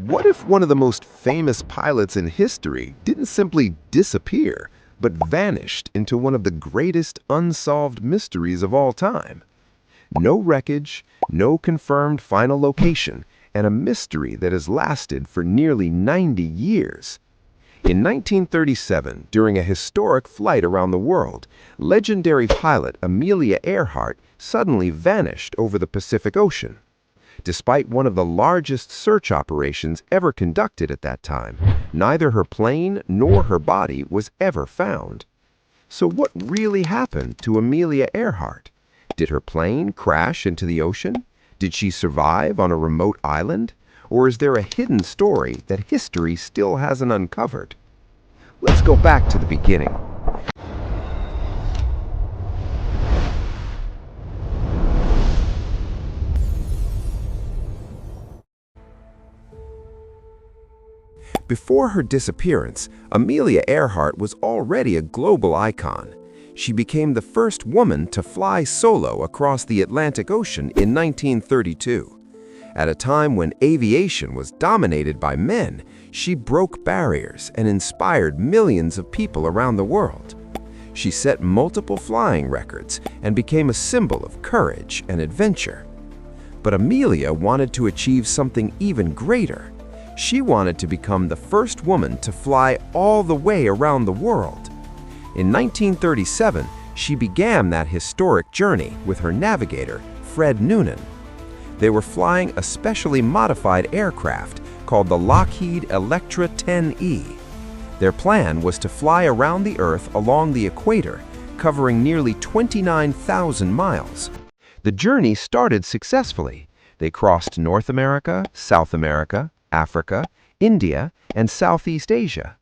What if one of the most famous pilots in history didn't simply disappear, but vanished into one of the greatest unsolved mysteries of all time? No wreckage, no confirmed final location, and a mystery that has lasted for nearly 90 years. In 1937, during a historic flight around the world, legendary pilot Amelia Earhart suddenly vanished over the Pacific Ocean. Despite one of the largest search operations ever conducted at that time, neither her plane nor her body was ever found. So what really happened to Amelia Earhart? Did her plane crash into the ocean? Did she survive on a remote island? Or is there a hidden story that history still hasn't uncovered? Let's go back to the beginning. Before her disappearance, Amelia Earhart was already a global icon. She became the first woman to fly solo across the Atlantic Ocean in 1932. At a time when aviation was dominated by men, she broke barriers and inspired millions of people around the world. She set multiple flying records and became a symbol of courage and adventure. But Amelia wanted to achieve something even greater. She wanted to become the first woman to fly all the way around the world. In 1937, she began that historic journey with her navigator, Fred Noonan. They were flying a specially modified aircraft called the Lockheed Electra 10E. Their plan was to fly around the Earth along the equator, covering nearly 29,000 miles. The journey started successfully. They crossed North America, South America, Africa, India, and Southeast Asia.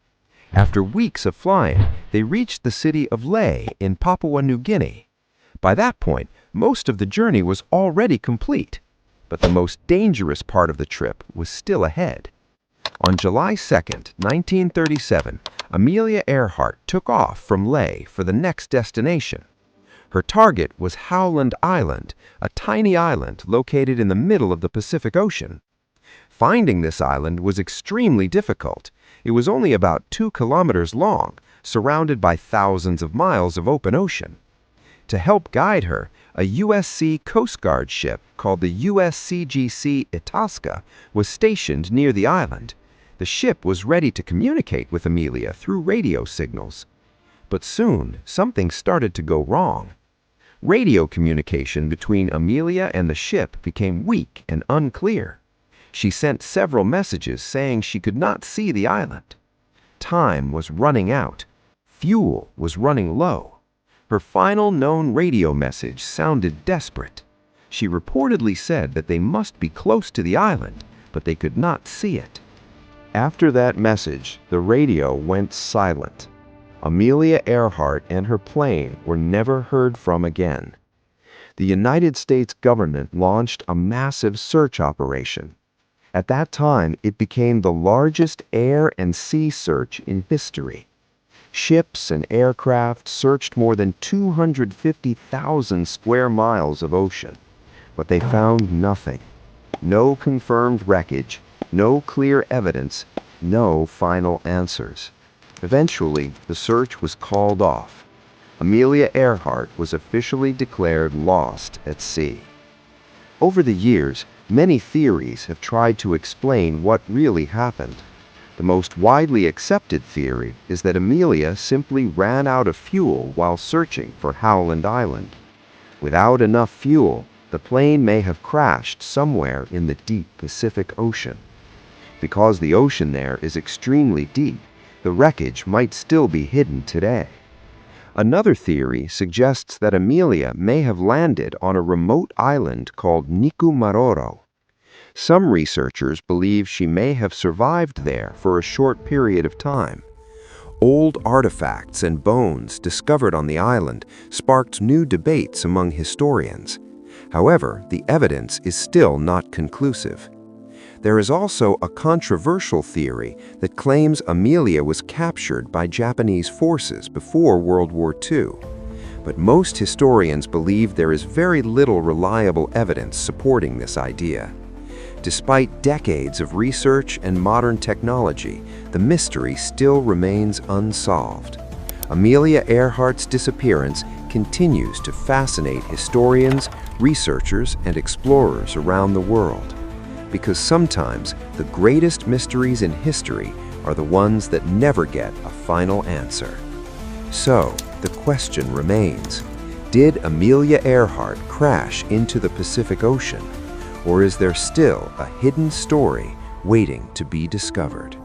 After weeks of flying, they reached the city of Lae in Papua New Guinea. By that point, most of the journey was already complete. But the most dangerous part of the trip was still ahead. On July 2, 1937, Amelia Earhart took off from Lae for the next destination. Her target was Howland Island, a tiny island located in the middle of the Pacific Ocean. Finding this island was extremely difficult. It was only about 2 kilometers long, surrounded by thousands of miles of open ocean. To help guide her, a U.S. Coast Guard ship called the USCGC Itasca was stationed near the island. The ship was ready to communicate with Amelia through radio signals. But soon, something started to go wrong. Radio communication between Amelia and the ship became weak and unclear. She sent several messages saying she could not see the island. Time was running out. Fuel was running low. Her final known radio message sounded desperate. She reportedly said that they must be close to the island, but they could not see it. After that message, the radio went silent. Amelia Earhart and her plane were never heard from again. The United States government launched a massive search operation. At that time, it became the largest air and sea search in history. Ships and aircraft searched more than 250,000 square miles of ocean, but they found nothing. No confirmed wreckage, no clear evidence, no final answers. Eventually, the search was called off. Amelia Earhart was officially declared lost at sea. Over the years, many theories have tried to explain what really happened. The most widely accepted theory is that Amelia simply ran out of fuel while searching for Howland Island. Without enough fuel, the plane may have crashed somewhere in the deep Pacific Ocean. Because the ocean there is extremely deep, the wreckage might still be hidden today. Another theory suggests that Amelia may have landed on a remote island called Nikumaroro. Some researchers believe she may have survived there for a short period of time. Old artifacts and bones discovered on the island sparked new debates among historians. However, the evidence is still not conclusive. There is also a controversial theory that claims Amelia was captured by Japanese forces before World War II. But most historians believe there is very little reliable evidence supporting this idea. Despite decades of research and modern technology, the mystery still remains unsolved. Amelia Earhart's disappearance continues to fascinate historians, researchers, and explorers around the world. Because sometimes the greatest mysteries in history are the ones that never get a final answer. So, the question remains, did Amelia Earhart crash into the Pacific Ocean? Or is there still a hidden story waiting to be discovered?